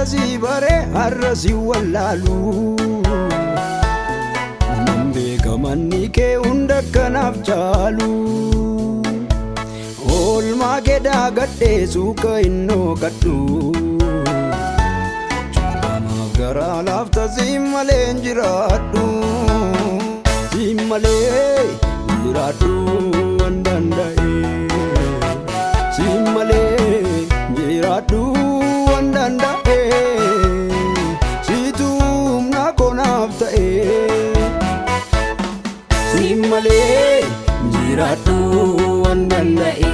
akkasii bare har'a si wallaalu. Nan beeka manni kee hunda kanaaf caalu. Oolmaa kee daagadhee suuka innoo kadhu. Cubbamaaf garaa laafta si malee hin jiraadhu. Si malee jiraadhu waan danda'e. Si malee jiraadhu waan danda'e. Situ humna konaaf ta'e. Si malee jiraadhu waan danda'e.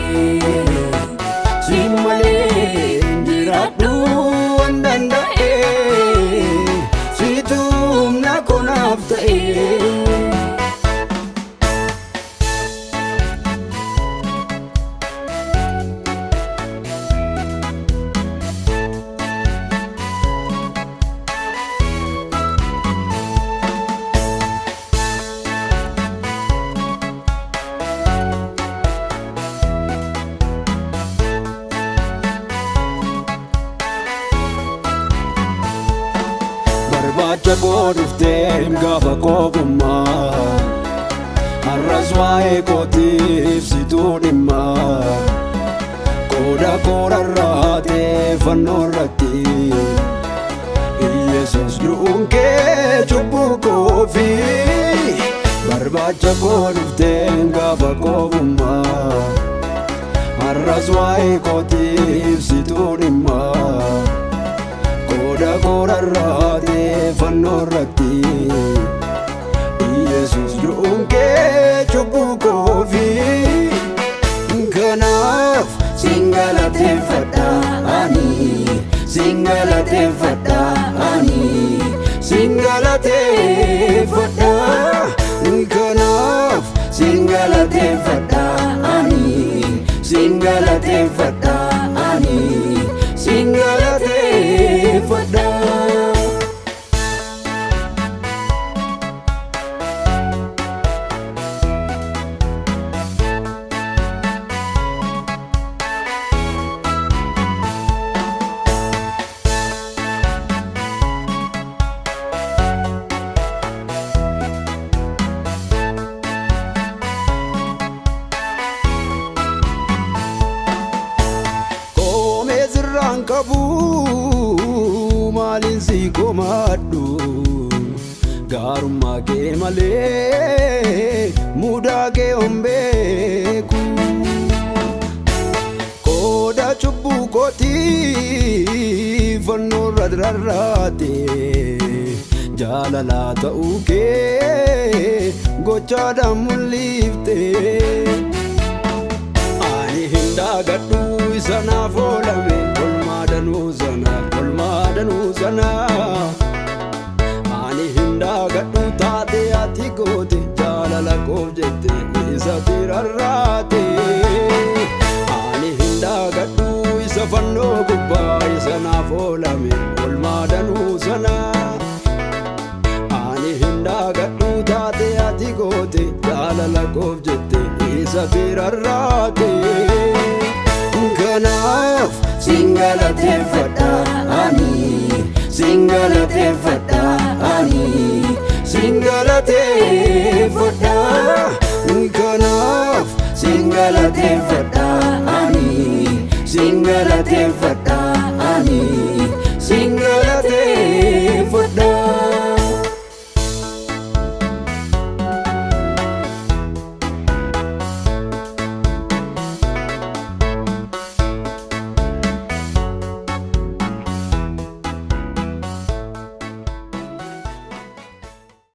Si malee jiraadhu waan danda'e. Situ humna konaaf ta'e. Barbaacha koo dhuftee gaafa koofummaa. Har'as waa'ee kootiif situu dhimmaa. Qooda koo rarraatee fannoo irratti. Yesuus du'uun kee cubbuu koofi. Barbaacha koo dhuftee gaafa koofummaa. Har'as waa'ee kootiif situu dhimmaa. Qooda koo rarraatee fannoo irratti. Yesuus du'uun kee cubbuu koofi. Kanaaf sin galateeffadha ani. Sin galateeffadha ani. Sin galateeffadha. Kanaaf sin galateeffadha ani. Sin galateeffadha ani. Sin galateeffadha. Qabu maalin si komadhu. Gaarummaa kee malee mudaa kee hin beeku. Qooda cubbuu kootii fannoo irra rarraate. Jaalala ta'uu kee gochaadhaan mul'ifte. Ani hin daagadhu isa naaf oolame. Olmaadhanuu sana ani hin daagadhu taate ati goote. Jaalala koof jette isa rarraate. Ani hin daagadhu isa fannoo gubbaa isa naaf oolame. Olmaadhanuu sana ani hin daagadhu taate ati goote. Jaalala koof jette isa rarraate. Kanaaf sin galateeffadha ani. Sin galateeffadha ani. Sin galateeffadha. Kanaaf sin galateeffadha ani. Sin galateeffadha ani. Sin galateeffadha.